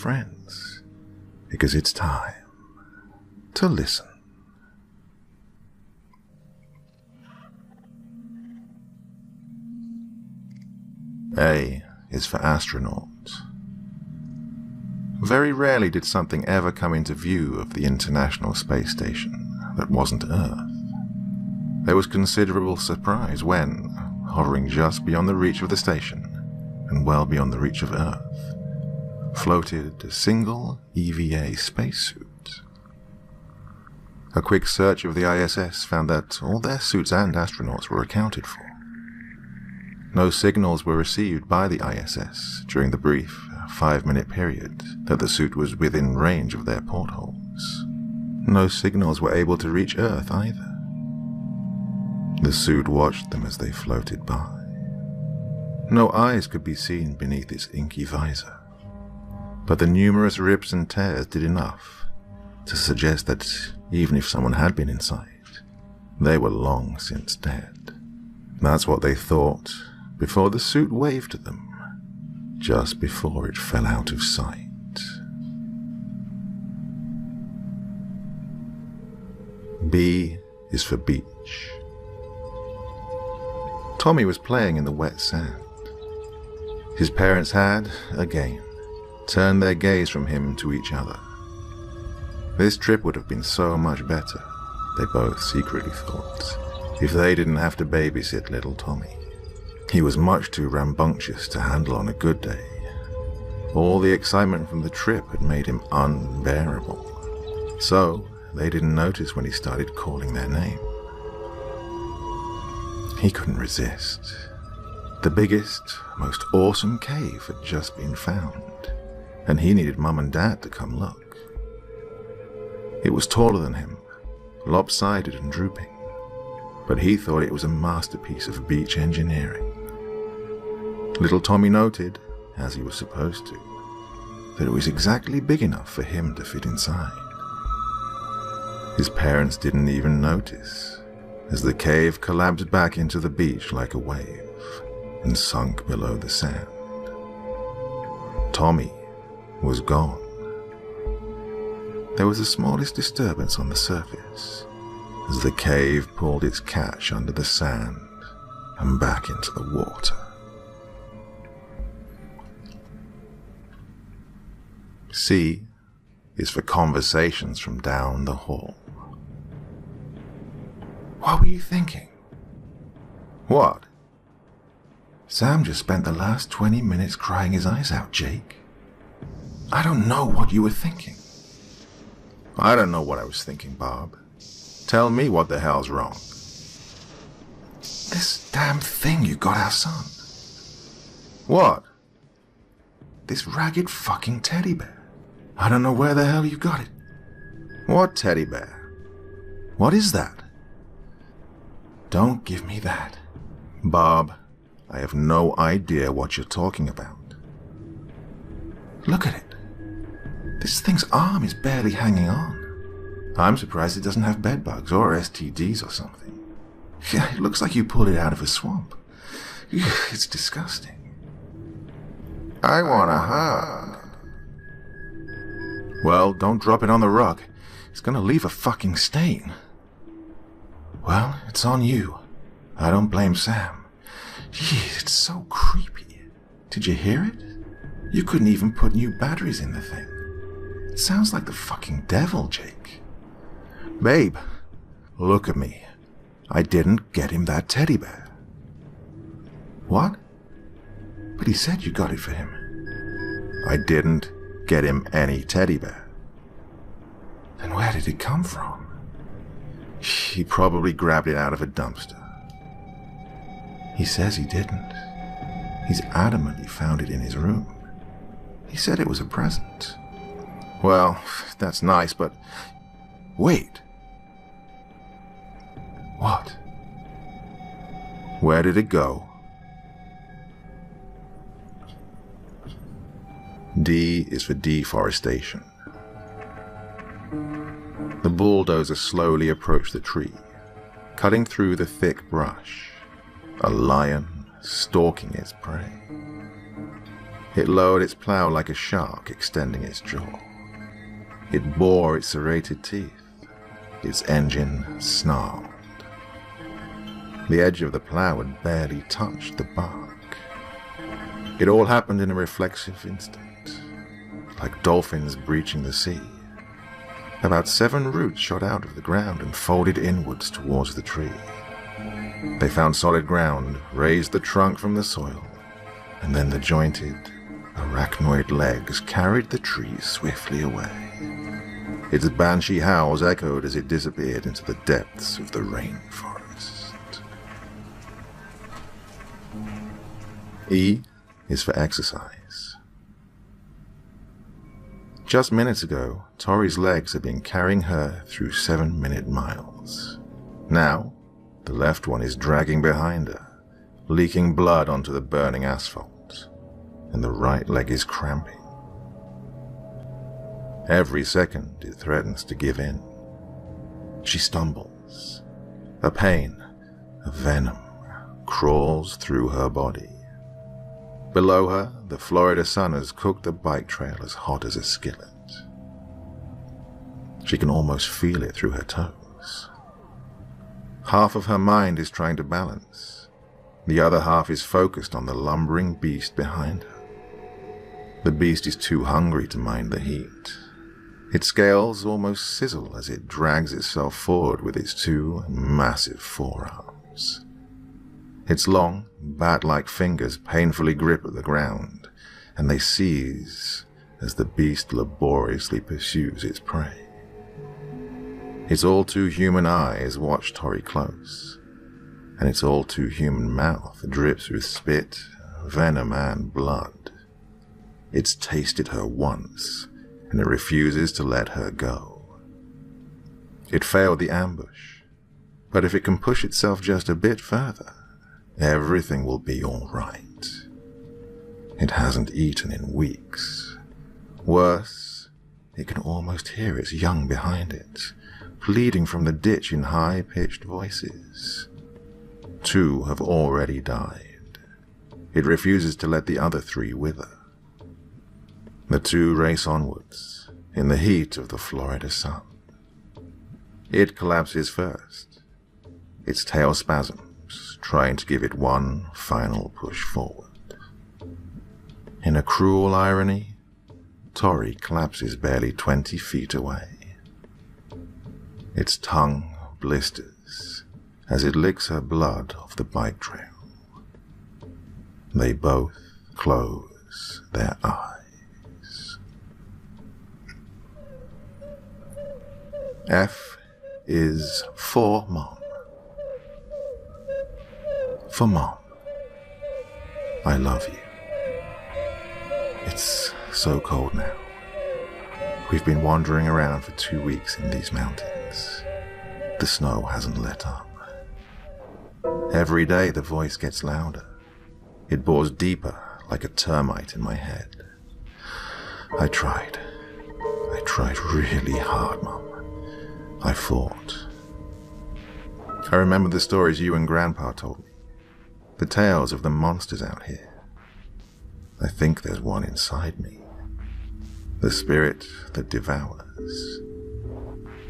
friends, because it's time to listen. A is for astronaut. Very rarely did something ever come into view of the International Space Station that wasn't Earth. There was considerable surprise when, hovering just beyond the reach of the station, and well beyond the reach of Earth, floated a single EVA spacesuit. A quick search of the ISS found that all their suits and astronauts were accounted for. No signals were received by the ISS during the brief 5-minute period that the suit was within range of their portholes. No signals were able to reach Earth either. The suit watched them as they floated by. No eyes could be seen beneath its inky visor, but the numerous rips and tears did enough to suggest that even if someone had been inside, they were long since dead. That's what they thought before the suit waved to them, just before it fell out of sight. B is for beach. Tommy was playing in the wet sand. His parents had, again, turned their gaze from him to each other. This trip would have been so much better, they both secretly thought, if they didn't have to babysit little Tommy. He was much too rambunctious to handle on a good day. All the excitement from the trip had made him unbearable. So, they didn't notice when he started calling their name. He couldn't resist. The biggest, most awesome cave had just been found, and he needed Mum and Dad to come look. It was taller than him, lopsided and drooping, but he thought it was a masterpiece of beach engineering. Little Tommy noted, as he was supposed to, that it was exactly big enough for him to fit inside. His parents didn't even notice, as the cave collapsed back into the beach like a wave and sunk below the sand. Tommy was gone. There was the smallest disturbance on the surface as the cave pulled its catch under the sand and back into the water. C is for conversations from down the hall. What were you thinking? What? Sam just spent the last 20 minutes crying his eyes out, Jake. I don't know what you were thinking. I don't know what I was thinking, Bob. Tell me what the hell's wrong. This damn thing you got our son. What? This ragged fucking teddy bear. I don't know where the hell you got it. What teddy bear? What is that? Don't give me that. Bob, I have no idea what you're talking about. Look at it. This thing's arm is barely hanging on. I'm surprised it doesn't have bedbugs or STDs or something. Yeah, it looks like you pulled it out of a swamp. It's disgusting. I want a hug. Well, don't drop it on the rug. It's gonna leave a fucking stain. Well, it's on you. I don't blame Sam. Jeez, it's so creepy. Did you hear it? You couldn't even put new batteries in the thing. It sounds like the fucking devil, Jake. Babe, look at me. I didn't get him that teddy bear. What? But he said you got it for him. I didn't get him any teddy bear. Then where did it come from? He probably grabbed it out of a dumpster. He says he didn't. He's adamant he found it in his room. He said it was a present. Well, that's nice, but... Wait. What? Where did it go? D is for deforestation. The bulldozer slowly approached the tree, cutting through the thick brush, a lion stalking its prey. It lowered its plow like a shark, extending its jaw. It bore its serrated teeth. Its engine snarled. The edge of the plow had barely touched the bark. It all happened in a reflexive instant, like dolphins breaching the sea. About 7 roots shot out of the ground and folded inwards towards the tree. They found solid ground, raised the trunk from the soil, and then the jointed, arachnoid legs carried the tree swiftly away. Its banshee howls echoed as it disappeared into the depths of the rainforest. E is for exercise. Just minutes ago, Tori's legs had been carrying her through 7-minute miles. Now, the left one is dragging behind her, leaking blood onto the burning asphalt, and the right leg is cramping. Every second it threatens to give in. She stumbles. A pain, a venom, crawls through her body. Below her, the Florida sun has cooked the bike trail as hot as a skillet. She can almost feel it through her toes. Half of her mind is trying to balance. The other half is focused on the lumbering beast behind her. The beast is too hungry to mind the heat. Its scales almost sizzle as it drags itself forward with its 2 massive forearms. Its long, bat-like fingers painfully grip at the ground, and they seize as the beast laboriously pursues its prey. Its all-too-human eyes watch Tori close, and its all-too-human mouth drips with spit, venom, and blood. It's tasted her once, and it refuses to let her go. It failed the ambush, but if it can push itself just a bit further, everything will be all right. It hasn't eaten in weeks. Worse, it can almost hear its young behind it, pleading from the ditch in high-pitched voices. 2 have already died. It refuses to let the other 3 wither. The 2 race onwards, in the heat of the Florida sun. It collapses first, its tail spasms, trying to give it one final push forward. In a cruel irony, Tori collapses barely 20 feet away. Its tongue blisters as it licks her blood off the bike trail. They both close their eyes. F is for Mom. For Mom, I love you. It's so cold now. We've been wandering around for 2 weeks in these mountains. The snow hasn't let up. Every day the voice gets louder. It bores deeper like a termite in my head. I tried really hard, Mom. I fought. I remember the stories you and Grandpa told me. The tales of the monsters out here. I think there's one inside me. The spirit that devours.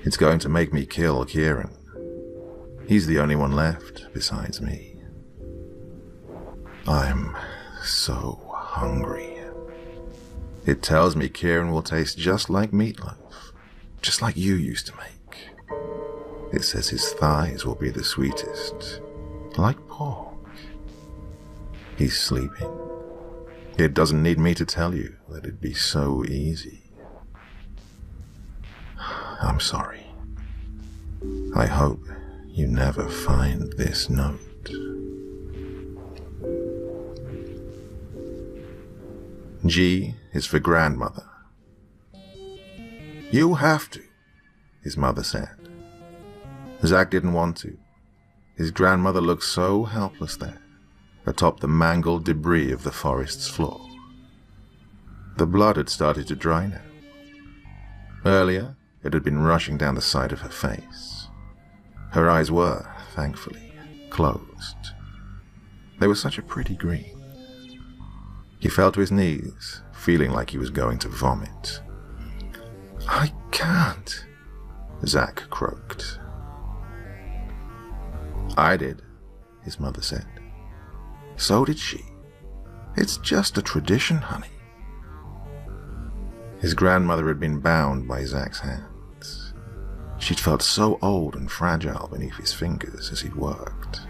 It's going to make me kill Kieran. He's the only one left besides me. I'm so hungry. It tells me Kieran will taste just like meatloaf, just like you used to make. It says his thighs will be the sweetest, like pork. He's sleeping. It doesn't need me to tell you that it'd be so easy. I'm sorry. I hope you never find this note. G is for grandmother. You have to, his mother said. Zach didn't want to. His grandmother looked so helpless there, atop the mangled debris of the forest's floor. The blood had started to dry now. Earlier, it had been rushing down the side of her face. Her eyes were, thankfully, closed. They were such a pretty green. He fell to his knees, feeling like he was going to vomit. "I can't," Zach croaked. "I did," his mother said. "So did she. It's just a tradition, honey." His grandmother had been bound by Zach's hands. She'd felt so old and fragile beneath his fingers as he'd worked.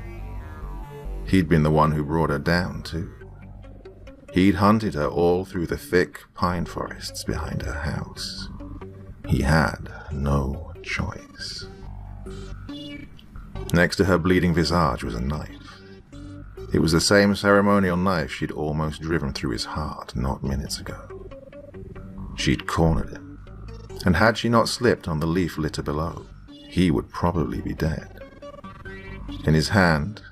He'd been the one who brought her down, too. He'd hunted her all through the thick pine forests behind her house. He had no choice. Next to her bleeding visage was a knife. It was the same ceremonial knife she'd almost driven through his heart not minutes ago. She'd cornered him, and had she not slipped on the leaf litter below, he would probably be dead. In his hand,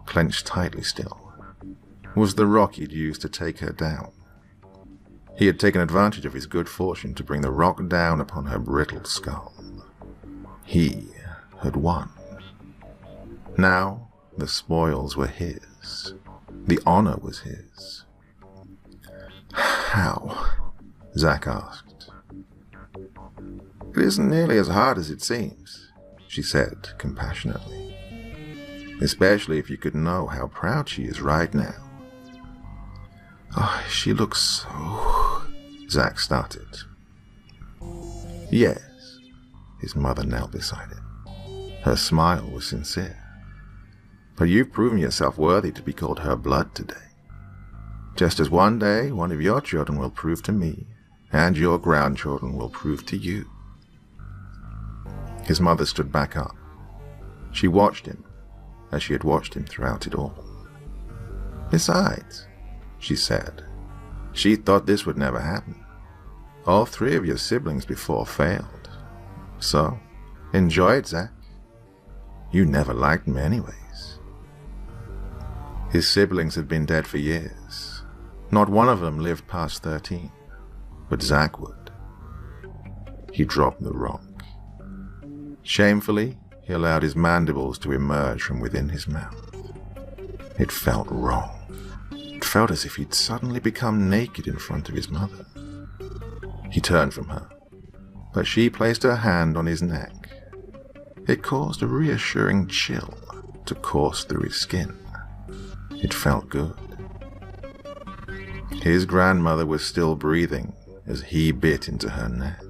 clenched tightly still, was the rock he'd used to take her down. He had taken advantage of his good fortune to bring the rock down upon her brittle skull. He had won. Now the spoils were his. The honor was his. "How?" Zach asked. "It isn't nearly as hard as it seems," she said compassionately. "Especially if you could know how proud she is right now." "Oh, she looks so..." Zach started. "Yes," his mother knelt beside him. Her smile was sincere. "But you've proven yourself worthy to be called her blood today. Just as one day one of your children will prove to me, and your grandchildren will prove to you." His mother stood back up. She watched him, as she had watched him throughout it all. "Besides," she said, "she thought this would never happen. All three of your siblings before failed. So, enjoy it, Zach. You never liked me anyways." His siblings had been dead for years. Not one of them lived past 13, but Zach would. He dropped the rock. Shamefully, he allowed his mandibles to emerge from within his mouth. It felt wrong. It felt as if he'd suddenly become naked in front of his mother. He turned from her, but she placed her hand on his neck. It caused a reassuring chill to course through his skin. It felt good. His grandmother was still breathing as he bit into her neck.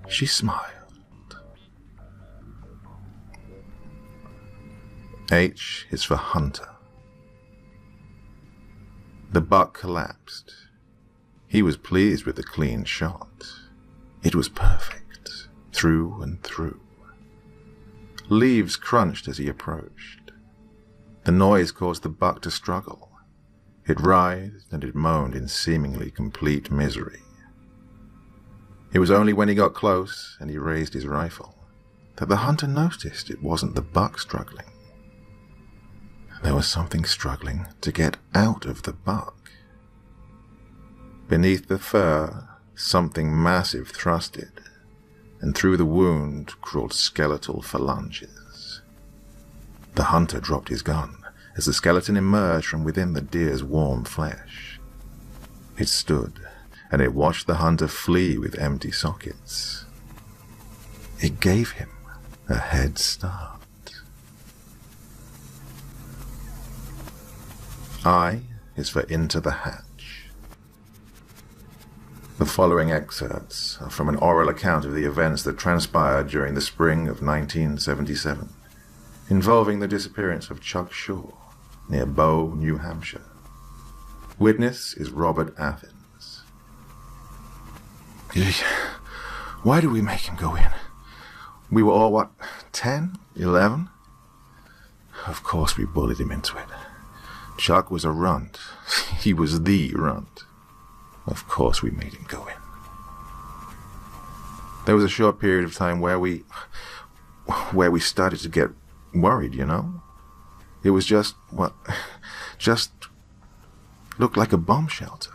She smiled. H is for hunter. The buck collapsed. He was pleased with the clean shot. It was perfect, through and through. Leaves crunched as he approached. The noise caused the buck to struggle. It writhed and it moaned in seemingly complete misery. It was only when he got close and he raised his rifle that the hunter noticed it wasn't the buck struggling. There was something struggling to get out of the buck. Beneath the fur, something massive thrusted, and through the wound crawled skeletal phalanges. The hunter dropped his gun as the skeleton emerged from within the deer's warm flesh. It stood, and it watched the hunter flee with empty sockets. It gave him a head start. I is for Into the Hatch. The following excerpts are from an oral account of the events that transpired during the spring of 1977, involving the disappearance of Chuck Shaw near Bow, New Hampshire. Witness is Robert Athens. Why did we make him go in? We were all, what, 10, 11? Of course we bullied him into it. Chuck was a runt. He was the runt. Of course we made him go in. There was a short period of time where we started to get worried, you know? It was just looked like a bomb shelter.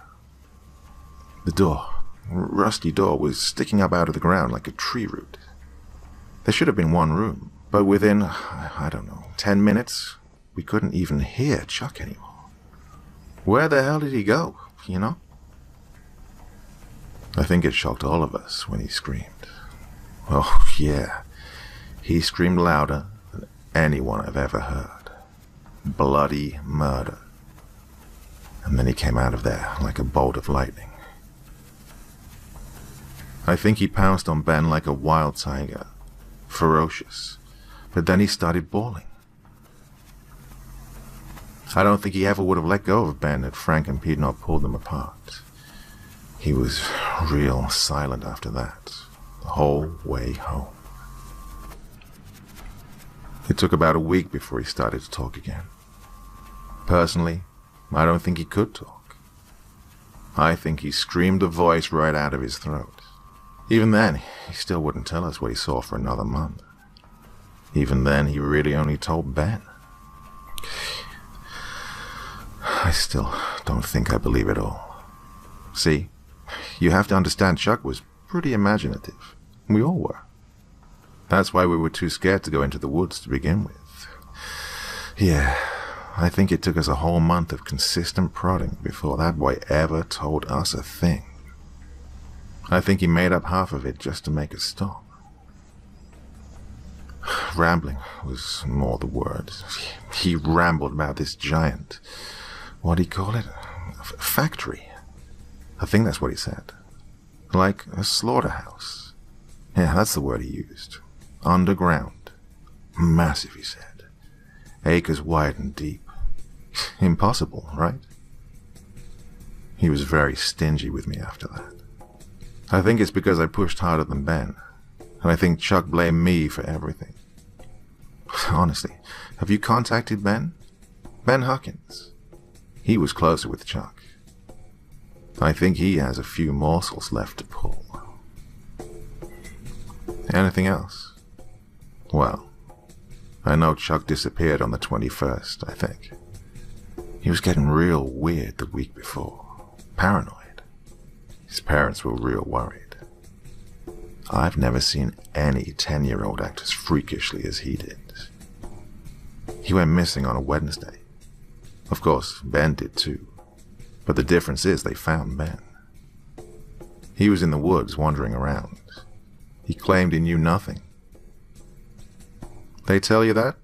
The door, rusty door, was sticking up out of the ground like a tree root. There should have been one room, but within, 10 minutes, we couldn't even hear Chuck anymore. Where the hell did he go, you know? I think it shocked all of us when he screamed. Oh, yeah. He screamed louder than anyone I've ever heard. Bloody murder. And then he came out of there like a bolt of lightning. I think he pounced on Ben like a wild tiger, ferocious, but then he started bawling. I don't think he ever would have let go of Ben had Frank and Pete not pulled them apart. He was real silent after that, the whole way home. It took about a week before he started to talk again. Personally, I don't think he could talk. I think he screamed the voice right out of his throat. Even then, he still wouldn't tell us what he saw for another month. Even then, he really only told Ben. I still don't think I believe it all. See, you have to understand Chuck was pretty imaginative. We all were. That's why we were too scared to go into the woods to begin with. Yeah, I think it took us a whole month of consistent prodding before that boy ever told us a thing. I think he made up half of it just to make us stop. Rambling was more the word. He rambled about this giant, what do you call it? A factory. I think that's what he said. Like a slaughterhouse. Yeah, that's the word he used. Underground. Massive, he said. Acres wide and deep. Impossible, right? He was very stingy with me after that. I think it's because I pushed harder than Ben, and I think Chuck blamed me for everything. Honestly, have you contacted Ben? Ben Huckins. He was closer with Chuck. I think he has a few morsels left to pull. Anything else? Well, I know Chuck disappeared on the 21st, I think. He was getting real weird the week before. Paranoid. His parents were real worried. I've never seen any 10-year-old act as freakishly as he did. He went missing on a Wednesday. Of course, Ben did too. But the difference is they found Ben. He was in the woods wandering around. He claimed he knew nothing. They tell you that?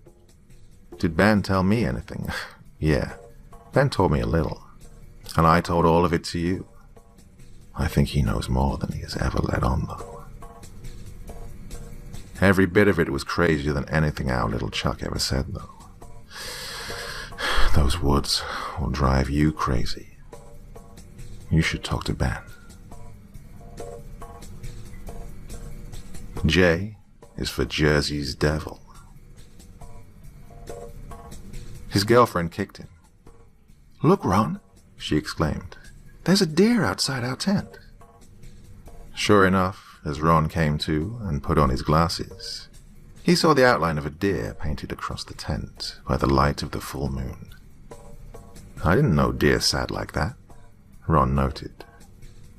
Did Ben tell me anything? Yeah, Ben told me a little. And I told all of it to you. I think he knows more than he has ever let on, though. Every bit of it was crazier than anything our little Chuck ever said, though. Those woods will drive you crazy. You should talk to Ben. J is for Jersey's Devil. His girlfriend kicked him. "Look, Ron," she exclaimed. "There's a deer outside our tent." Sure enough, as Ron came to and put on his glasses, he saw the outline of a deer painted across the tent by the light of the full moon. "I didn't know deer sat like that," Ron noted,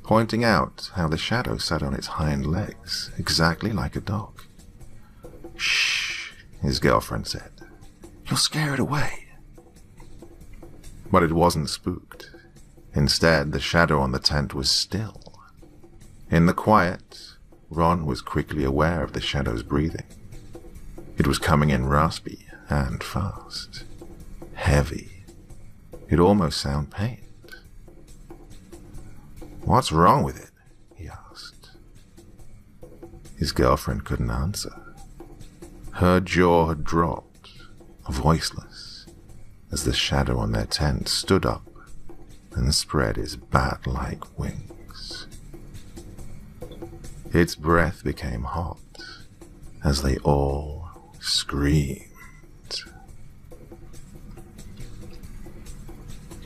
pointing out how the shadow sat on its hind legs, exactly like a dog. "Shh," his girlfriend said. "You'll scare it away." But it wasn't spooked. Instead, the shadow on the tent was still. In the quiet, Ron was quickly aware of the shadow's breathing. It was coming in raspy and fast. Heavy. It almost sounded pained. "What's wrong with it?" he asked. His girlfriend couldn't answer. Her jaw had dropped, voiceless, as the shadow on their tent stood up and spread his bat-like wings. Its breath became hot as they all screamed.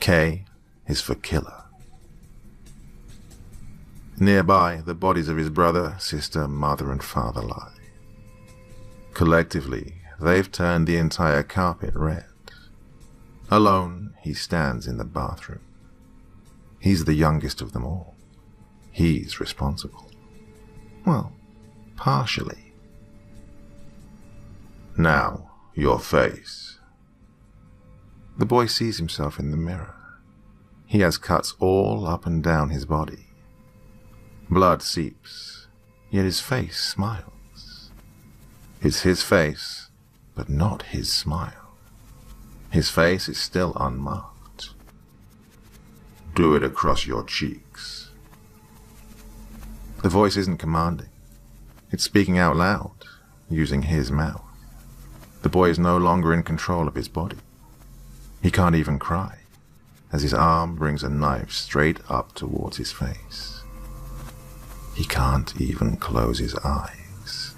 K is for killer. Nearby, the bodies of his brother, sister, mother, and father lie. Collectively, they've turned the entire carpet red. Alone, he stands in the bathroom. He's the youngest of them all. He's responsible. Well, partially. "Now, your face." The boy sees himself in the mirror. He has cuts all up and down his body. Blood seeps, yet his face smiles. It's his face, but not his smile. His face is still unmarked. Do it across your cheeks. The voice isn't commanding. It's speaking out loud, using his mouth. The boy is no longer in control of his body. He can't even cry, as his arm brings a knife straight up towards his face. He can't even close his eyes.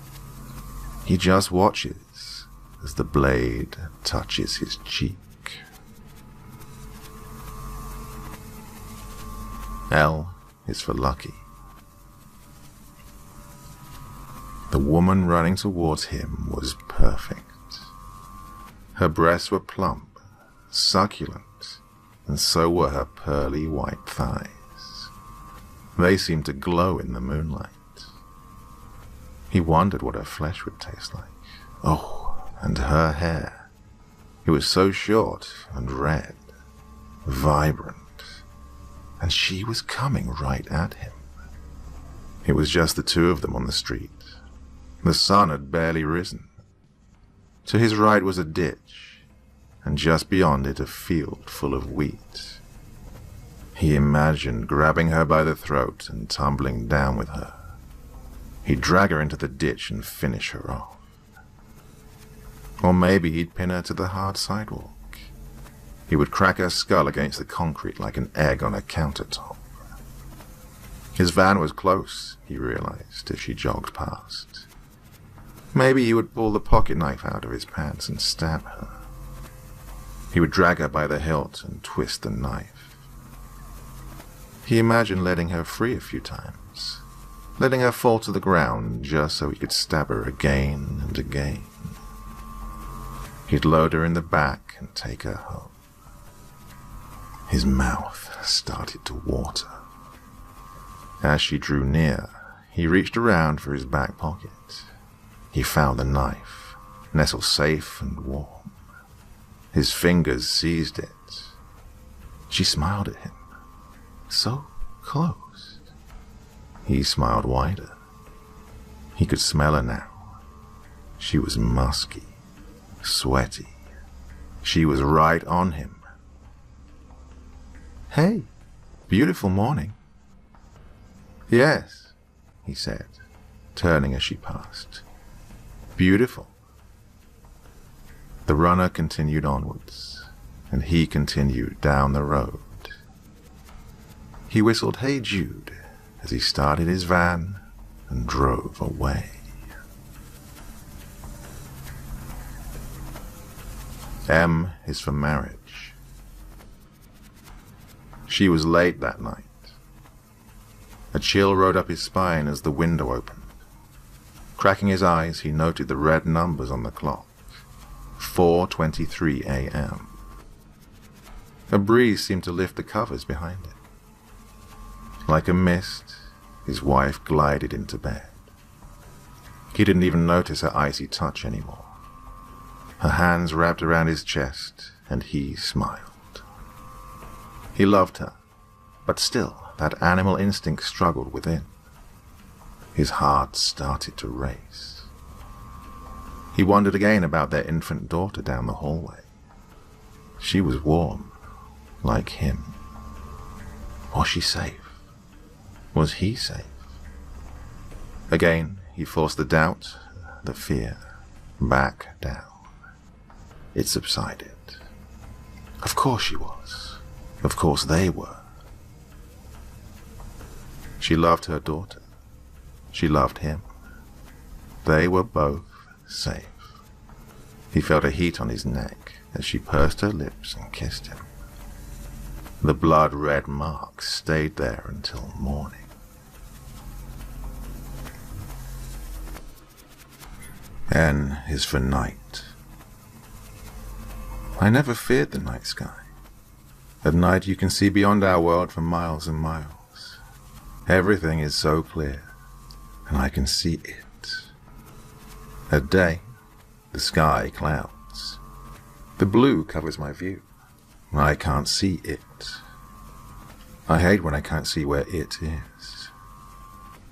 He just watches as the blade touches his cheek. L is for lucky. The woman running towards him was perfect. Her breasts were plump, succulent, and so were her pearly white thighs. They seemed to glow in the moonlight. He wondered what her flesh would taste like. Oh, and her hair. It was so short and red, vibrant, and she was coming right at him. It was just the two of them on the street. The sun had barely risen. To his right was a ditch, and just beyond it a field full of wheat. He imagined grabbing her by the throat and tumbling down with her. He'd drag her into the ditch and finish her off. Or maybe he'd pin her to the hard sidewalk. He would crack her skull against the concrete like an egg on a countertop. His van was close, he realized, as she jogged past. Maybe he would pull the pocket knife out of his pants and stab her. He would drag her by the hilt and twist the knife. He imagined letting her free a few times, letting her fall to the ground just so he could stab her again and again. He'd load her in the back and take her home. His mouth started to water. As she drew near, he reached around for his back pocket. He found the knife, nestled safe and warm. His fingers seized it. She smiled at him. So close. He smiled wider. He could smell her now. She was musky, sweaty. She was right on him. Hey, beautiful morning. Yes, he said, turning as she passed. Beautiful. The runner continued onwards, and he continued down the road. He whistled "Hey Jude" as he started his van and drove away. M is for marriage. She was late that night. A chill rode up his spine as the window opened. Cracking his eyes, he noted the red numbers on the clock. 4:23 a.m. A breeze seemed to lift the covers behind it. Like a mist, his wife glided into bed. He didn't even notice her icy touch anymore. Her hands wrapped around his chest, and he smiled. He loved her, but still, that animal instinct struggled within. His heart started to race. He wondered again about their infant daughter down the hallway. She was warm, like him. Was she safe? Was he safe? Again, he forced the doubt, the fear, back down. It subsided. Of course she was. Of course they were. She loved her daughter. She loved him. They were both safe. He felt a heat on his neck as she pursed her lips and kissed him. The blood-red mark stayed there until morning. N is for night. I never feared the night sky. At night you can see beyond our world for miles and miles. Everything is so clear, and I can see it. At day, the sky clouds. The blue covers my view. I can't see it. I hate when I can't see where it is.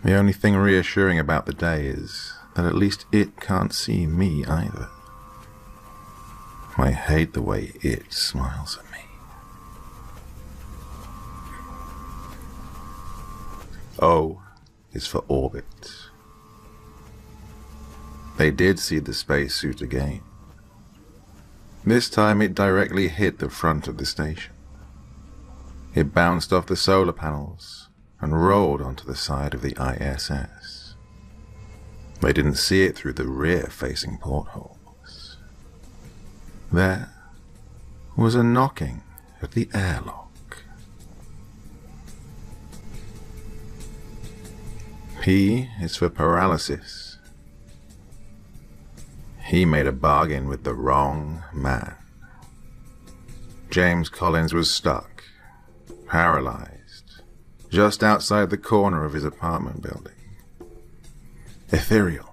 The only thing reassuring about the day is that at least it can't see me either. I hate the way it smiles at me. O is for orbit. They did see the spacesuit again. This time it directly hit the front of the station. It bounced off the solar panels and rolled onto the side of the ISS. They didn't see it through the rear-facing portholes. There was a knocking at the airlock. P is for paralysis. He made a bargain with the wrong man. James Collins was stuck, paralyzed, just outside the corner of his apartment building. Ethereal,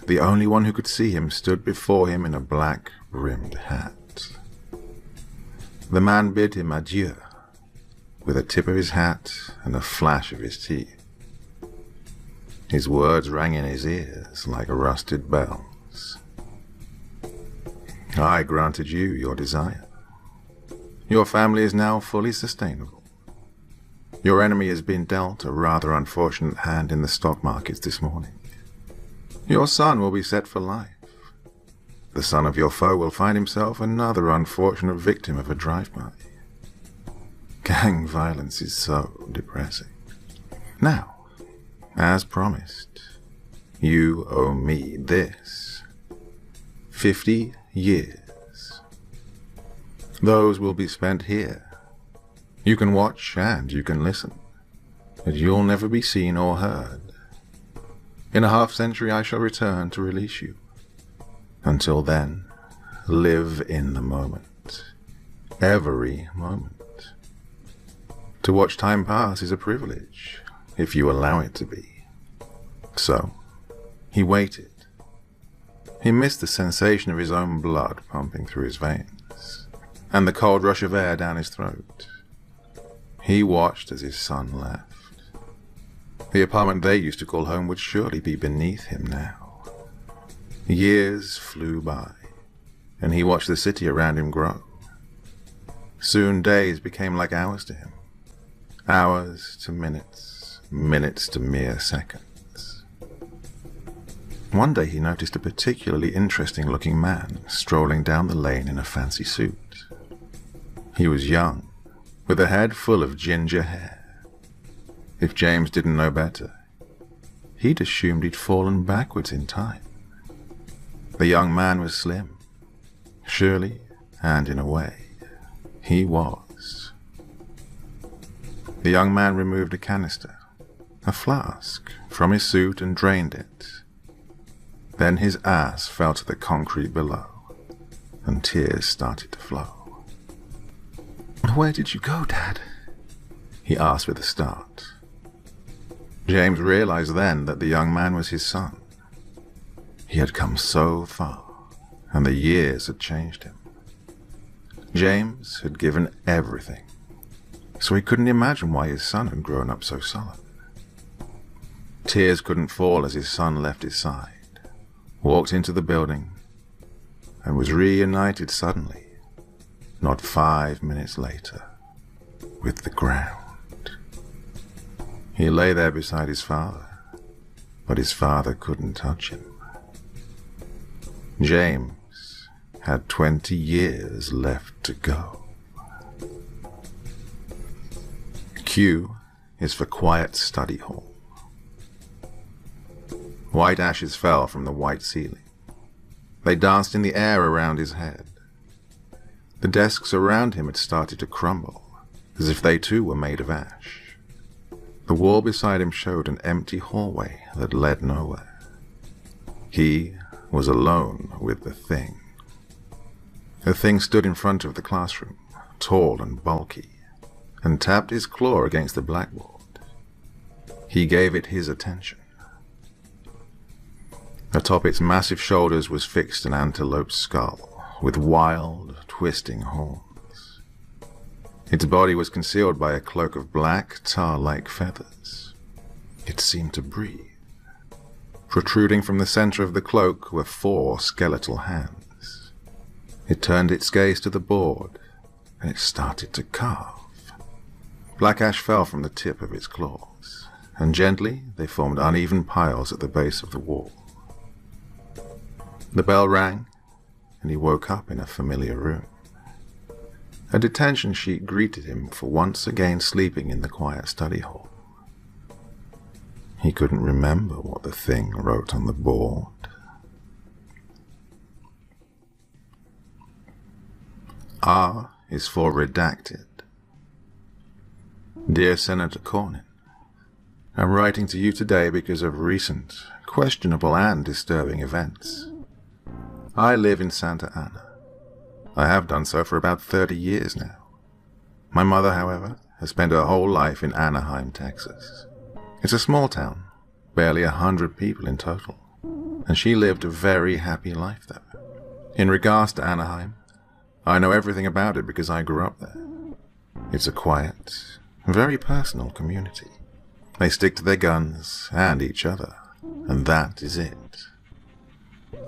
the only one who could see him, stood before him in a black-rimmed hat. The man bid him adieu, with a tip of his hat and a flash of his teeth. His words rang in his ears like rusted bells. I granted you your desire. Your family is now fully sustainable. Your enemy has been dealt a rather unfortunate hand in the stock markets this morning. Your son will be set for life. The son of your foe will find himself another unfortunate victim of a drive-by. Gang violence is so depressing. Now, as promised, you owe me this. 50 years. Those will be spent here. You can watch and you can listen, but you'll never be seen or heard. In a half-century I shall return to release you. Until then, live in the moment. Every moment. To watch time pass is a privilege, if you allow it to be. So, he waited. He missed the sensation of his own blood pumping through his veins, and the cold rush of air down his throat. He watched as his son left. The apartment they used to call home would surely be beneath him now. Years flew by, and he watched the city around him grow. Soon days became like hours to him. Hours to minutes, minutes to mere seconds. One day he noticed a particularly interesting-looking man strolling down the lane in a fancy suit. He was young, with a head full of ginger hair. If James didn't know better, he'd assumed he'd fallen backwards in time. The young man was slim. Surely, and in a way, he was. The young man removed a canister, a flask, from his suit and drained it. Then his ass fell to the concrete below, and tears started to flow. "Where did you go, Dad?" he asked with a start. James realized then that the young man was his son. He had come so far, and the years had changed him. James had given everything, so he couldn't imagine why his son had grown up so sullen. Tears couldn't fall as his son left his side, walked into the building, and was reunited suddenly, not 5 minutes later, with the ground. He lay there beside his father, but his father couldn't touch him. James had 20 years left to go. Q is for quiet study hall. White ashes fell from the white ceiling. They danced in the air around his head. The desks around him had started to crumble, as if they too were made of ash. The wall beside him showed an empty hallway that led nowhere. He was alone with the thing. The thing stood in front of the classroom, tall and bulky, and tapped his claw against the blackboard. He gave it his attention. Atop its massive shoulders was fixed an antelope's skull, with wild, twisting horns. Its body was concealed by a cloak of black, tar-like feathers. It seemed to breathe. Protruding from the center of the cloak were 4 skeletal hands. It turned its gaze to the board, and it started to carve. Black ash fell from the tip of its claws, and gently they formed uneven piles at the base of the wall. The bell rang, and he woke up in a familiar room. A detention sheet greeted him for once again sleeping in the quiet study hall. He couldn't remember what the thing wrote on the board. R is for redacted. Dear Senator Cornyn, I'm writing to you today because of recent, questionable and disturbing events. I live in Santa Ana. I have done so for about 30 years now. My mother, however, has spent her whole life in Anaheim, Texas. It's a small town, barely 100 people in total, and she lived a very happy life there. In regards to Anaheim, I know everything about it because I grew up there. It's a quiet, very personal community. They stick to their guns and each other, and that is it.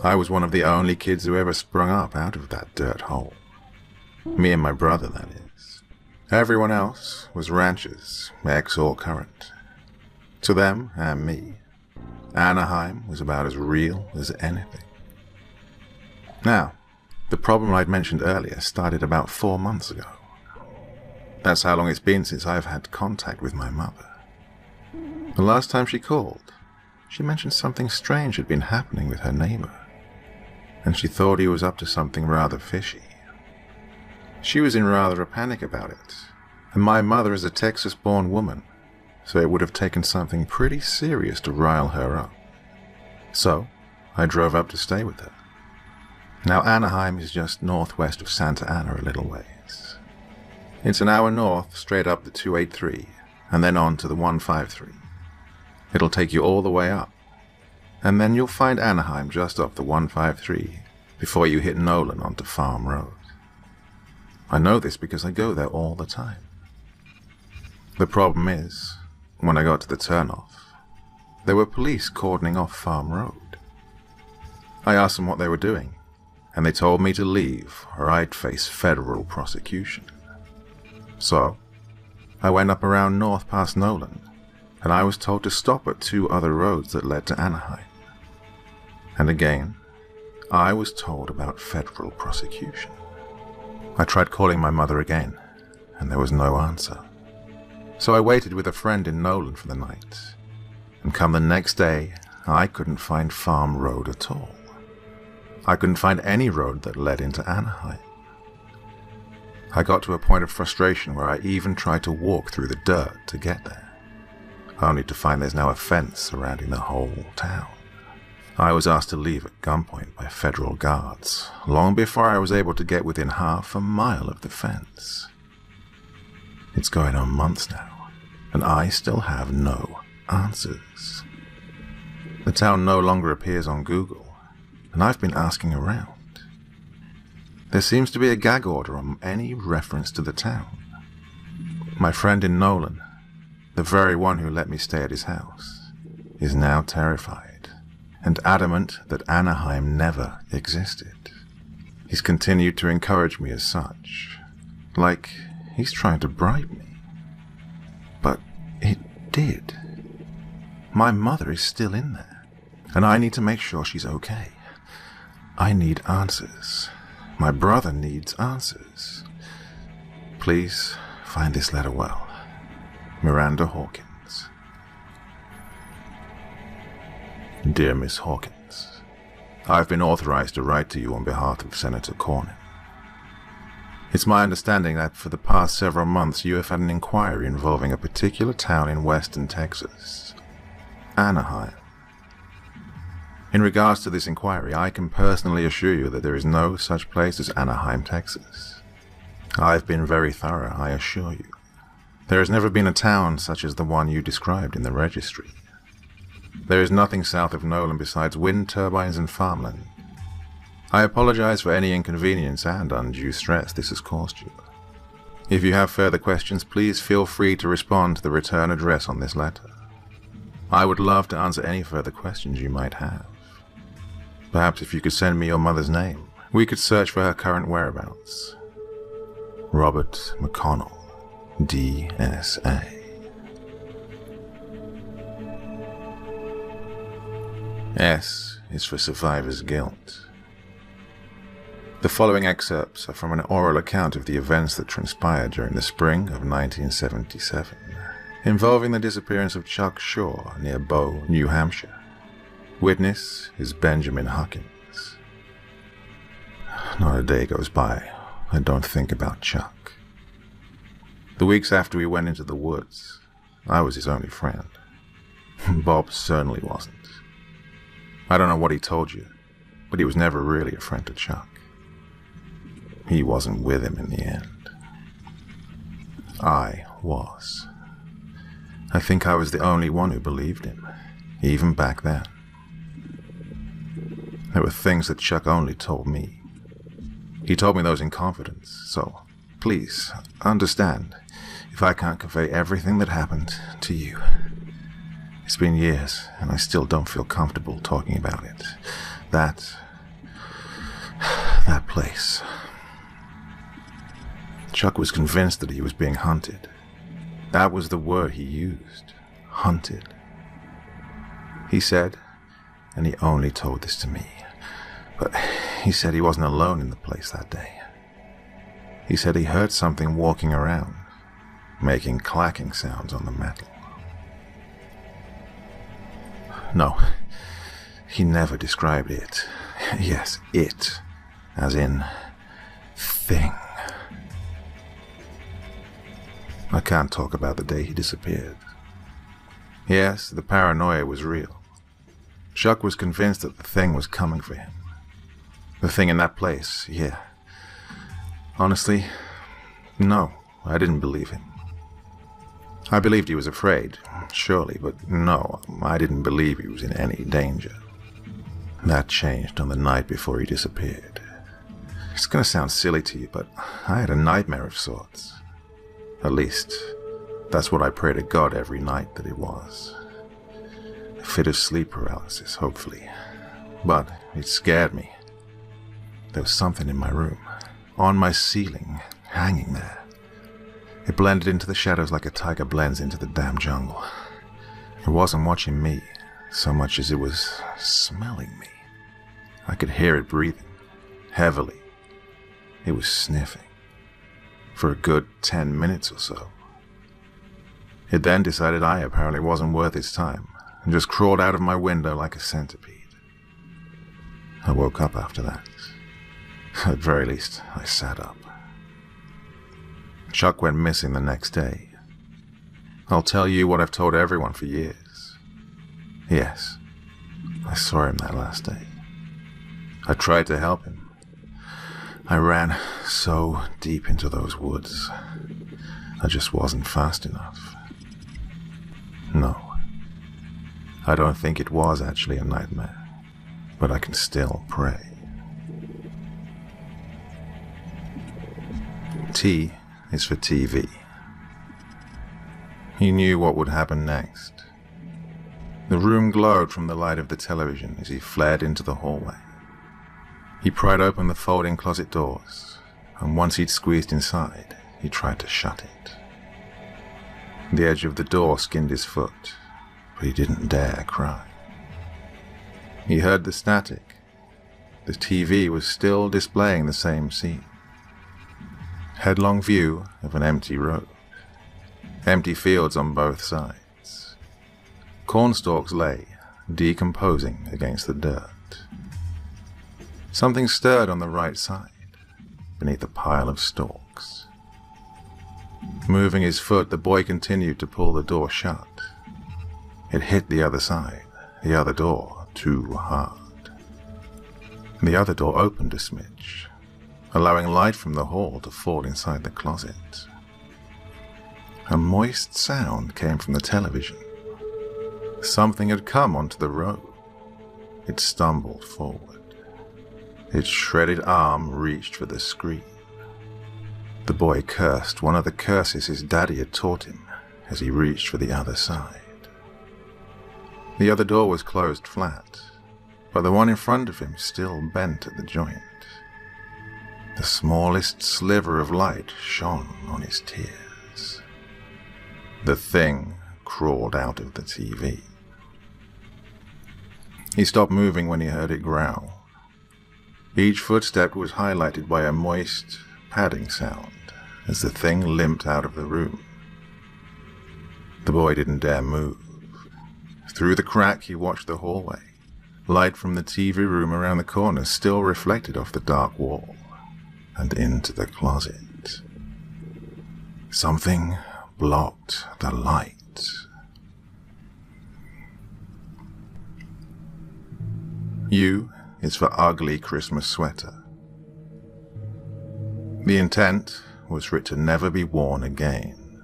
I was one of the only kids who ever sprung up out of that dirt hole. Me and my brother, that is. Everyone else was ranchers, ex or current. To them and me, Anaheim was about as real as anything. Now, the problem I'd mentioned earlier started about 4 months ago. That's how long it's been since I've had contact with my mother. The last time she called, she mentioned something strange had been happening with her neighbor, and she thought he was up to something rather fishy. She was in rather a panic about it, and my mother is a Texas-born woman, so it would have taken something pretty serious to rile her up. So, I drove up to stay with her. Now, Anaheim is just northwest of Santa Ana a little ways. It's an hour north, straight up the 283, and then on to the 153. It'll take you all the way up, and then you'll find Anaheim just off the 153 before you hit Nolan onto Farm Road. I know this because I go there all the time. The problem is, when I got to the turnoff, there were police cordoning off Farm Road. I asked them what they were doing, and they told me to leave or I'd face federal prosecution. So, I went up around north past Nolan, and I was told to stop at 2 other roads that led to Anaheim. And again, I was told about federal prosecution. I tried calling my mother again, and there was no answer. So I waited with a friend in Nolan for the night, and come the next day, I couldn't find Farm Road at all. I couldn't find any road that led into Anaheim. I got to a point of frustration where I even tried to walk through the dirt to get there, only to find there's now a fence surrounding the whole town. I was asked to leave at gunpoint by federal guards, long before I was able to get within half a mile of the fence. It's going on months now, and I still have no answers. The town no longer appears on Google, and I've been asking around. There seems to be a gag order on any reference to the town. My friend in Nolan, the very one who let me stay at his house, is now terrified and adamant that Anaheim never existed. He's continued to encourage me as such, like he's trying to bribe me. But it did. My mother is still in there, and I need to make sure she's okay. I need answers. My brother needs answers. Please find this letter well. Miranda Hawkins. Dear Miss Hawkins, I've been authorized to write to you on behalf of Senator Cornyn. It's my understanding that for the past several months you have had an inquiry involving a particular town in western Texas, Anaheim. In regards to this inquiry, I can personally assure you that there is no such place as Anaheim, Texas. I've been very thorough, I assure you. There has never been a town such as the one you described in the registry. There is nothing south of Nolan besides wind turbines and farmland. I apologize for any inconvenience and undue stress this has caused you. If you have further questions, please feel free to respond to the return address on this letter. I would love to answer any further questions you might have. Perhaps if you could send me your mother's name, we could search for her current whereabouts. Robert McConnell, DSA. S is for survivor's guilt. The following excerpts are from an oral account of the events that transpired during the spring of 1977, involving the disappearance of Chuck Shaw near Bow, New Hampshire. Witness is Benjamin Huckins. Not a day goes by I don't think about Chuck. The weeks after we went into the woods, I was his only friend. Bob certainly wasn't. I don't know what he told you, but he was never really a friend to Chuck. He wasn't with him in the end. I was. I think I was the only one who believed him, even back then. There were things that Chuck only told me. He told me those in confidence, so please understand if I can't convey everything that happened to you. It's been years, and I still don't feel comfortable talking about it. That place. Chuck was convinced that he was being hunted. That was the word he used. Hunted. He said, and he only told this to me, but he said he wasn't alone in the place that day. He said he heard something walking around, making clacking sounds on the metal. No, he never described it. Yes, it, as in thing. I can't talk about the day he disappeared. Yes, the paranoia was real. Chuck was convinced that the thing was coming for him. The thing in that place, yeah. Honestly, no, I didn't believe him. I believed he was afraid, surely, but no, I didn't believe he was in any danger. That changed on the night before he disappeared. It's gonna sound silly to you, but I had a nightmare of sorts. At least, that's what I pray to God every night that it was. A fit of sleep paralysis, hopefully. But it scared me. There was something in my room, on my ceiling, hanging there. It blended into the shadows like a tiger blends into the damn jungle. It wasn't watching me so much as it was smelling me. I could hear it breathing, heavily. It was sniffing. For a good 10 minutes or so. It then decided I apparently wasn't worth its time, and just crawled out of my window like a centipede. I woke up after that. At very least, I sat up. Chuck went missing the next day. I'll tell you what I've told everyone for years. Yes, I saw him that last day. I tried to help him. I ran so deep into those woods. I just wasn't fast enough. No, I don't think it was actually a nightmare, but I can still pray. T is for TV. He knew what would happen next. The room glowed from the light of the television as he fled into the hallway. He pried open the folding closet doors, and once he'd squeezed inside, he tried to shut it. The edge of the door skinned his foot, but he didn't dare cry. He heard the static. The TV was still displaying the same scene. Headlong view of an empty road. Empty fields on both sides. Cornstalks lay, decomposing against the dirt. Something stirred on the right side, beneath a pile of stalks. Moving his foot, the boy continued to pull the door shut. It hit the other side, the other door, too hard. The other door opened a smidge, allowing light from the hall to fall inside the closet. A moist sound came from the television. Something had come onto the road. It stumbled forward. Its shredded arm reached for the screen. The boy cursed one of the curses his daddy had taught him as he reached for the other side. The other door was closed flat, but the one in front of him still bent at the joint. The smallest sliver of light shone on his tears. The thing crawled out of the TV. He stopped moving when he heard it growl. Each footstep was highlighted by a moist, padding sound as the thing limped out of the room. The boy didn't dare move. Through the crack he watched the hallway. Light from the TV room around the corner still reflected off the dark wall and into the closet. Something blocked the light. U is for ugly Christmas sweater. The intent was for it to never be worn again.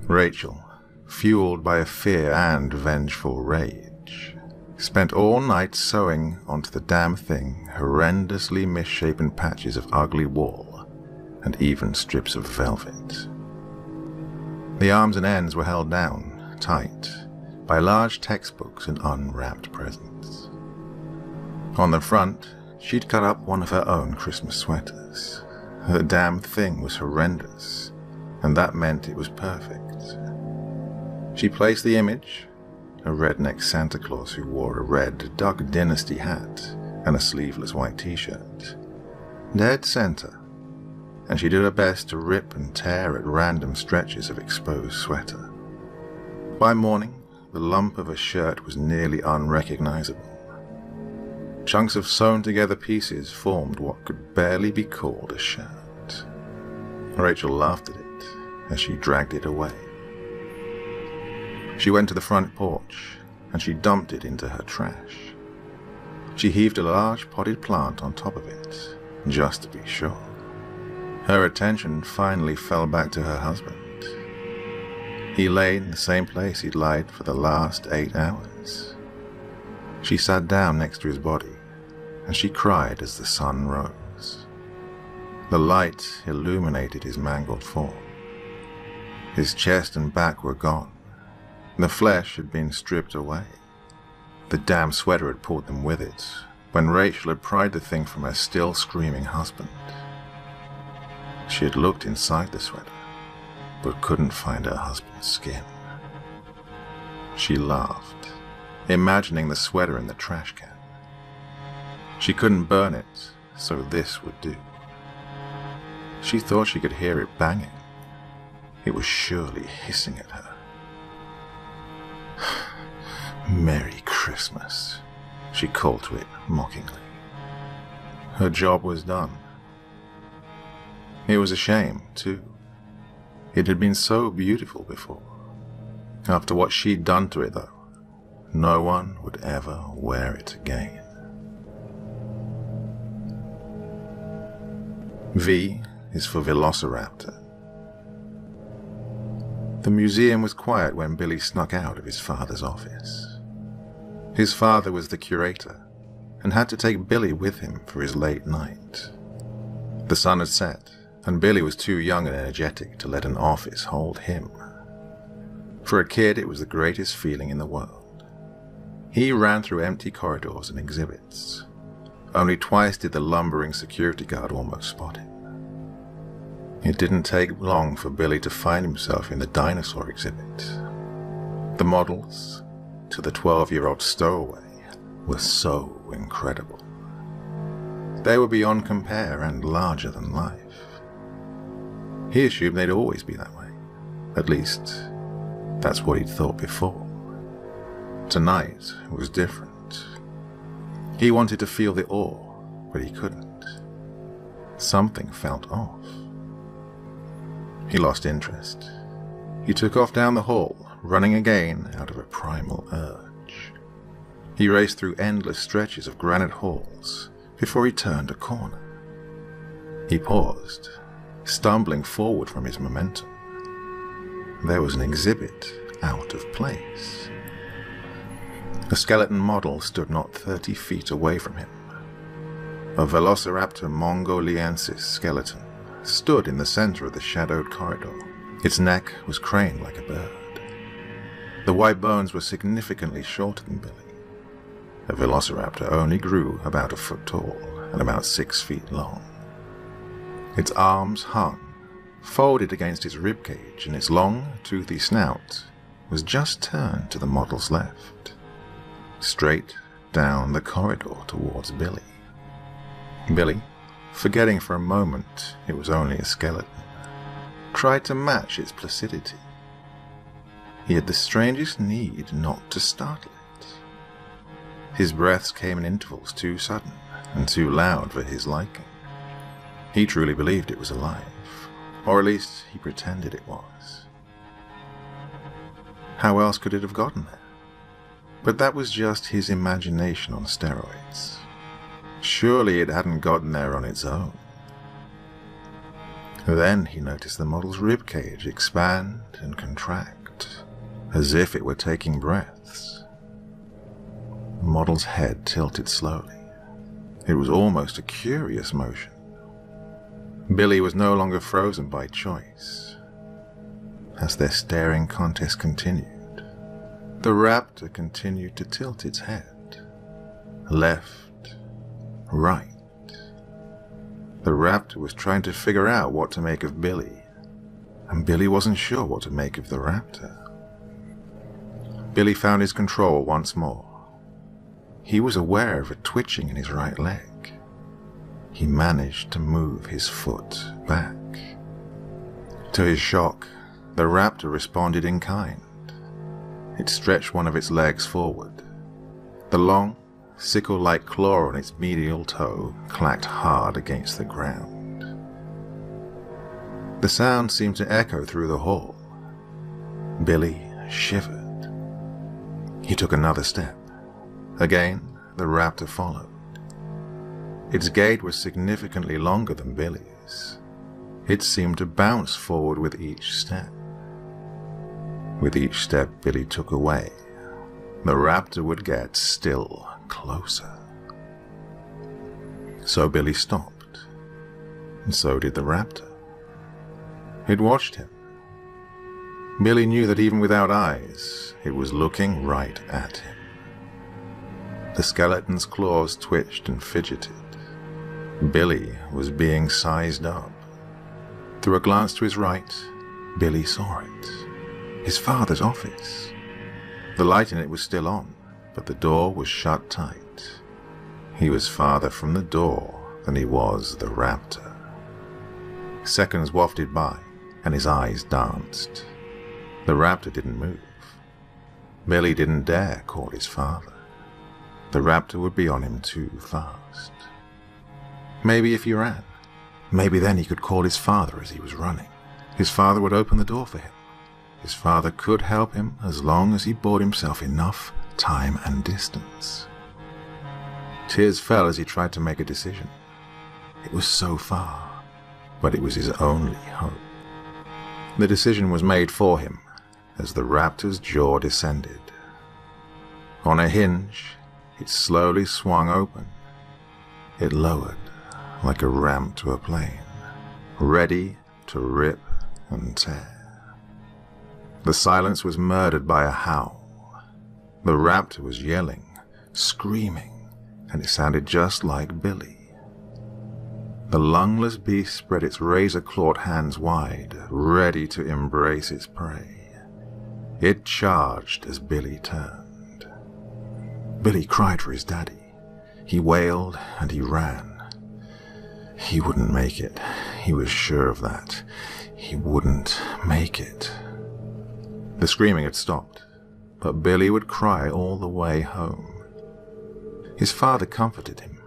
Rachel, fueled by a fear and vengeful rage, spent all night sewing onto the damn thing horrendously misshapen patches of ugly wool and even strips of velvet. The arms and ends were held down, tight, by large textbooks and unwrapped presents. On the front, she'd cut up one of her own Christmas sweaters. The damn thing was horrendous, and that meant it was perfect. She placed the image, a redneck Santa Claus who wore a red Duck Dynasty hat and a sleeveless white t-shirt, dead center, and she did her best to rip and tear at random stretches of exposed sweater. By morning, the lump of a shirt was nearly unrecognizable. Chunks of sewn-together pieces formed what could barely be called a shirt. Rachel laughed at it as she dragged it away. She went to the front porch, and she dumped it into her trash. She heaved a large potted plant on top of it, just to be sure. Her attention finally fell back to her husband. He lay in the same place he'd lied for the last 8 hours. She sat down next to his body, and she cried as the sun rose. The light illuminated his mangled form. His chest and back were gone. The flesh had been stripped away. The damn sweater had pulled them with it, when Rachel had pried the thing from her still screaming husband. She had looked inside the sweater, but couldn't find her husband's skin. She laughed, imagining the sweater in the trash can. She couldn't burn it, so this would do. She thought she could hear it banging. It was surely hissing at her. Merry Christmas, she called to it mockingly. Her job was done. It was a shame, too. It had been so beautiful before. After what she'd done to it, though, no one would ever wear it again. V is for Velociraptor. The museum was quiet when Billy snuck out of his father's office. His father was the curator and had to take Billy with him for his late night. The sun had set, and Billy was too young and energetic to let an office hold him. For a kid, it was the greatest feeling in the world. He ran through empty corridors and exhibits. Only twice did the lumbering security guard almost spot him. It didn't take long for Billy to find himself in the dinosaur exhibit. The models, to the 12-year-old stowaway, were so incredible. They were beyond compare and larger than life. He assumed they'd always be that way. At least, that's what he'd thought before. Tonight was different. He wanted to feel the awe, but he couldn't. Something felt off. He lost interest. He took off down the hall, running again out of a primal urge. He raced through endless stretches of granite halls before he turned a corner. He paused, stumbling forward from his momentum. There was an exhibit out of place. A skeleton model stood not 30 feet away from him. A Velociraptor mongoliensis skeleton, stood in the center of the shadowed corridor. Its neck was craned like a bird. The white bones were significantly shorter than Billy. A velociraptor only grew about a foot tall and about 6 feet long. Its arms hung, folded against its ribcage, and its long, toothy snout was just turned to the model's left, straight down the corridor towards Billy. Billy, forgetting for a moment it was only a skeleton, tried to match its placidity. He had the strangest need not to startle it. His breaths came in intervals too sudden and too loud for his liking. He truly believed it was alive, or at least he pretended it was. How else could it have gotten there? But that was just his imagination on steroids. Surely it hadn't gotten there on its own. Then he noticed the model's ribcage expand and contract, as if it were taking breaths. The model's head tilted slowly. It was almost a curious motion. Billy was no longer frozen by choice. As their staring contest continued, the raptor continued to tilt its head. Left, right. The raptor was trying to figure out what to make of Billy, and Billy wasn't sure what to make of the raptor. Billy found his control once more. He was aware of a twitching in his right leg. He managed to move his foot back. To his shock, the raptor responded in kind. It stretched one of its legs forward. The long, sickle-like claw on its medial toe clacked hard against the ground. The sound seemed to echo through the hall. Billy shivered. He took another step. Again, the raptor followed. Its gait was significantly longer than Billy's. It seemed to bounce forward with each step. With each step Billy took away, the raptor would get still closer. So Billy stopped, and so did the raptor. It watched him. Billy knew that even without eyes, it was looking right at him. The skeleton's claws twitched and fidgeted. Billy was being sized up. Through a glance to his right, Billy saw it. His father's office. The light in it was still on, but the door was shut tight. He was farther from the door than he was the raptor. Seconds wafted by, and his eyes danced. The raptor didn't move. Billy didn't dare call his father. The raptor would be on him too fast. Maybe if he ran, maybe then he could call his father as he was running. His father would open the door for him. His father could help him as long as he bought himself enough time and distance. Tears fell as he tried to make a decision. It was so far, but it was his only hope. The decision was made for him as the raptor's jaw descended. On a hinge, it slowly swung open. It lowered like a ramp to a plane, ready to rip and tear. The silence was murdered by a howl. The raptor was yelling, screaming, and it sounded just like Billy. The lungless beast spread its razor-clawed hands wide, ready to embrace its prey. It charged as Billy turned. Billy cried for his daddy. He wailed and he ran. He wouldn't make it. He was sure of that. He wouldn't make it. The screaming had stopped, but Billy would cry all the way home. His father comforted him,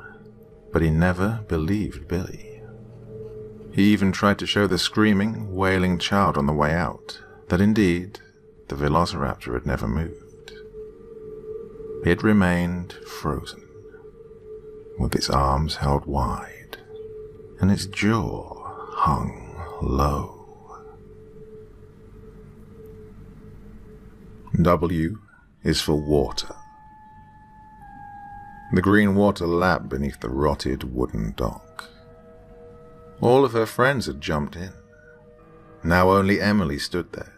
but he never believed Billy. He even tried to show the screaming, wailing child on the way out that indeed the velociraptor had never moved. It remained frozen, with its arms held wide and its jaw hung low. W is for water. The green water lapped beneath the rotted wooden dock. All of her friends had jumped in. Now only Emily stood there,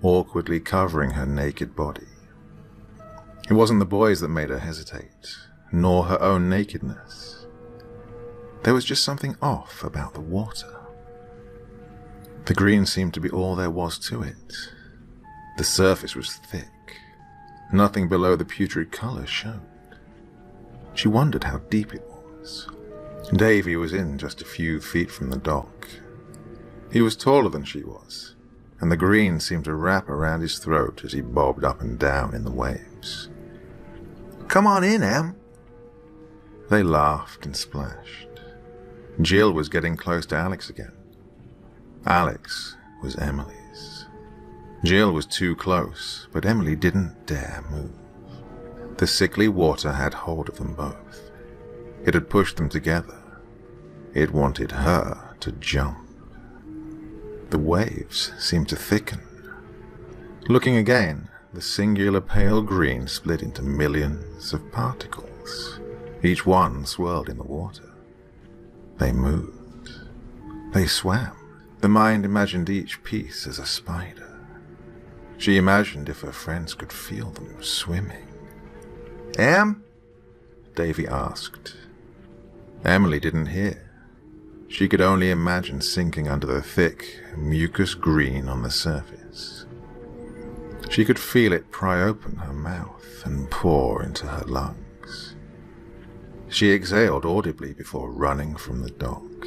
awkwardly covering her naked body. It wasn't the boys that made her hesitate, nor her own nakedness. There was just something off about the water. The green seemed to be all there was to it. The surface was thick. Nothing below the putrid color showed. She wondered how deep it was. Davy was in just a few feet from the dock. He was taller than she was, and the green seemed to wrap around his throat as he bobbed up and down in the waves. "Come on in, Em." They laughed and splashed. Jill was getting close to Alex again. Alex was Emily's. Jill was too close, but Emily didn't dare move. The sickly water had hold of them both. It had pushed them together. It wanted her to jump. The waves seemed to thicken. Looking again, the singular pale green split into millions of particles. Each one swirled in the water. They moved. They swam. The mind imagined each piece as a spider. She imagined if her friends could feel them swimming. "Em?" Davy asked. Emily didn't hear. She could only imagine sinking under the thick, mucus green on the surface. She could feel it pry open her mouth and pour into her lungs. She exhaled audibly before running from the dock.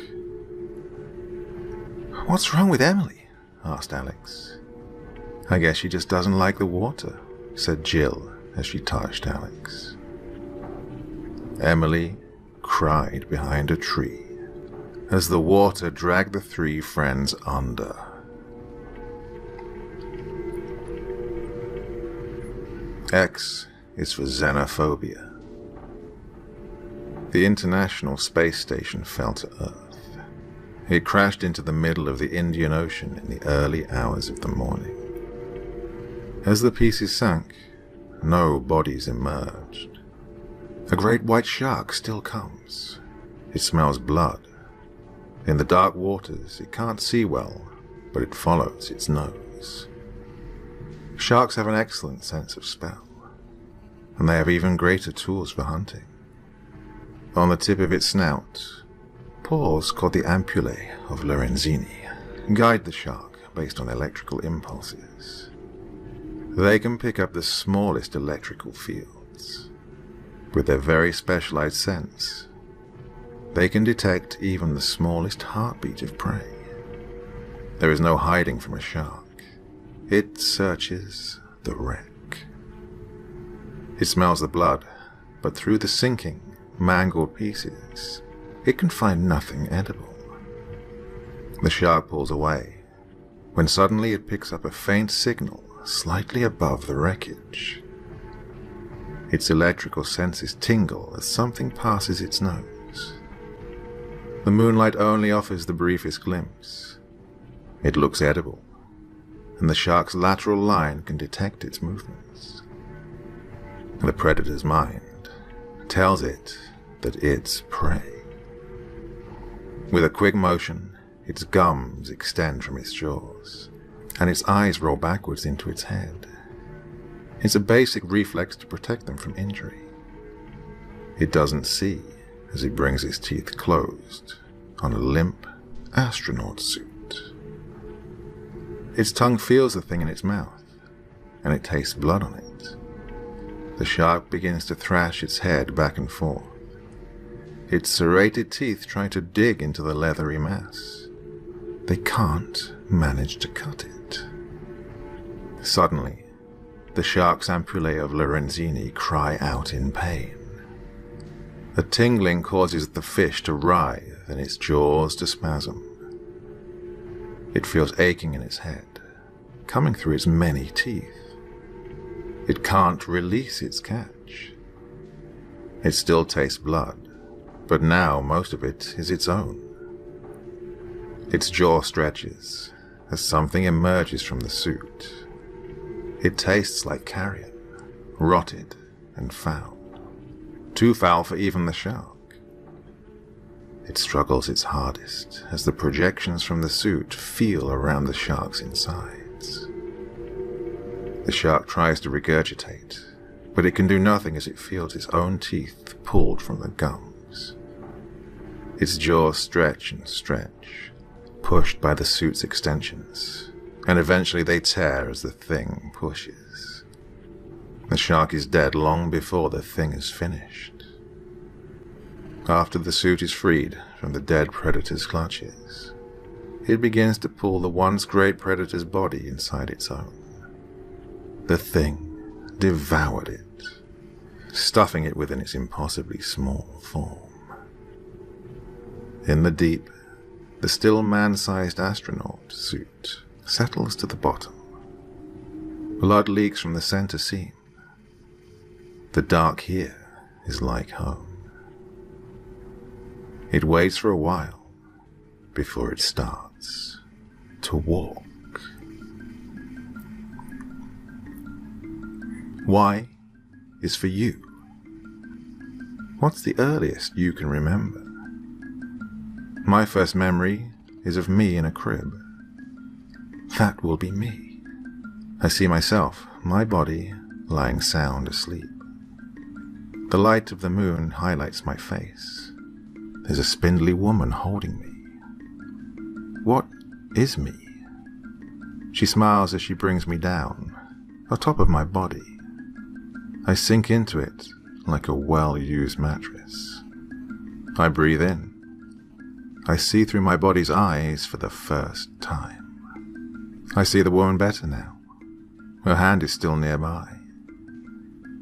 "What's wrong with Emily?" asked Alex. "I guess she just doesn't like the water," said Jill as she touched Alex. Emily cried behind a tree as the water dragged the three friends under. X is for xenophobia. The International Space Station fell to Earth. It crashed into the middle of the Indian Ocean in the early hours of the morning. As the pieces sank, no bodies emerged. A great white shark still comes. It smells blood. In the dark waters, it can't see well, but it follows its nose. Sharks have an excellent sense of smell, and they have even greater tools for hunting. On the tip of its snout, paws called the ampullae of Lorenzini guide the shark based on electrical impulses. They can pick up the smallest electrical fields. With their very specialized sense, they can detect even the smallest heartbeat of prey. There is no hiding from a shark. It searches the wreck. It smells the blood, but through the sinking, mangled pieces, it can find nothing edible. The shark pulls away, when suddenly it picks up a faint signal slightly above the wreckage. Its electrical senses tingle as something passes its nose. The moonlight only offers the briefest glimpse. It looks edible, and the shark's lateral line can detect its movements. The predator's mind tells it that it's prey. With a quick motion, its gums extend from its jaws, and its eyes roll backwards into its head. It's a basic reflex to protect them from injury. It doesn't see as it brings its teeth closed on a limp astronaut suit. Its tongue feels the thing in its mouth, and it tastes blood on it. The shark begins to thrash its head back and forth, its serrated teeth try to dig into the leathery mass. They can't manage to cut it. Suddenly, the shark's ampullae of Lorenzini cry out in pain. A tingling causes the fish to writhe and its jaws to spasm. It feels aching in its head, coming through its many teeth. It can't release its catch. It still tastes blood, but now most of it is its own. Its jaw stretches as something emerges from the suit. It tastes like carrion, rotted and foul. Too foul for even the shark. It struggles its hardest as the projections from the suit feel around the shark's insides. The shark tries to regurgitate, but it can do nothing as it feels its own teeth pulled from the gums. Its jaws stretch and stretch, pushed by the suit's extensions, and eventually they tear as the thing pushes. The shark is dead long before the thing is finished. After the suit is freed from the dead predator's clutches, it begins to pull the once great predator's body inside its own. The thing devoured it, stuffing it within its impossibly small form. In the deep, the still man-sized astronaut suit settles to the bottom. Blood leaks from the center seam. The dark here is like home. It waits for a while before it starts to walk. Why is for you. What's the earliest you can remember? My first memory is of me in a crib. That will be me. I see myself, my body, lying sound asleep. The light of the moon highlights my face. There's a spindly woman holding me. What is me? She smiles as she brings me down, on top of my body. I sink into it like a well-used mattress. I breathe in. I see through my body's eyes for the first time. I see the woman better now. Her hand is still nearby.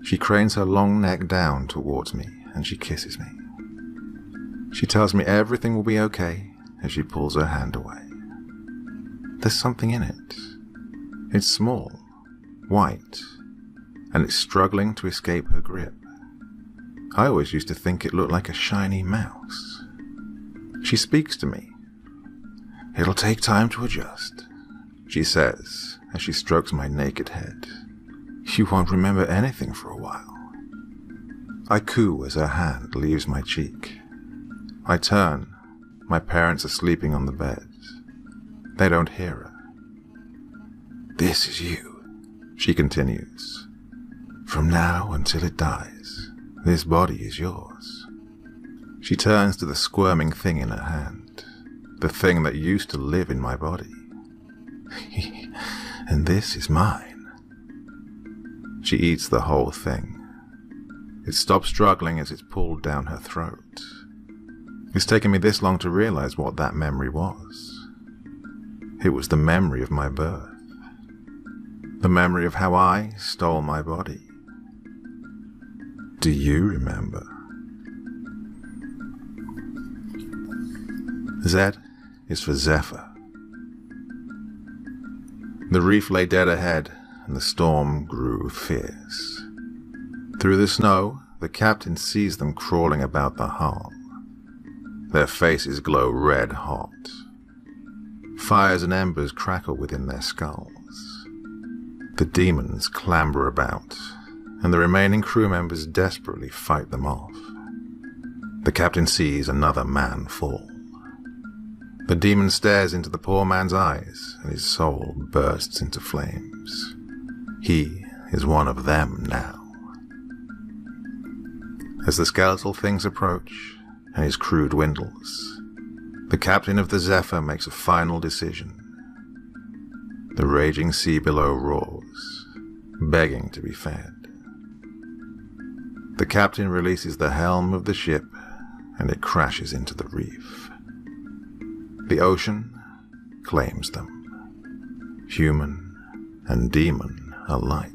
She cranes her long neck down towards me and she kisses me. She tells me everything will be okay as she pulls her hand away. There's something in it. It's small, white, and it's struggling to escape her grip. I always used to think it looked like a shiny mouse. She speaks to me. It'll take time to adjust, she says as she strokes my naked head. You won't remember anything for a while. I coo as her hand leaves my cheek. I turn. My parents are sleeping on the bed. They don't hear her. This is you, she continues. From now until it dies, this body is yours. She turns to the squirming thing in her hand, the thing that used to live in my body. And this is mine. She eats the whole thing. It stops struggling as it's pulled down her throat. It's taken me this long to realize what that memory was. It was the memory of my birth. The memory of how I stole my body. Do you remember? Z is for Zephyr. The reef lay dead ahead, and the storm grew fierce. Through the snow, the captain sees them crawling about the hull. Their faces glow red hot. Fires and embers crackle within their skulls. The demons clamber about, and the remaining crew members desperately fight them off. The captain sees another man fall. The demon stares into the poor man's eyes, and his soul bursts into flames. He is one of them now. As the skeletal things approach, and his crew dwindles, the captain of the Zephyr makes a final decision. The raging sea below roars, begging to be fed. The captain releases the helm of the ship, and it crashes into the reef. The ocean claims them, human and demon alike.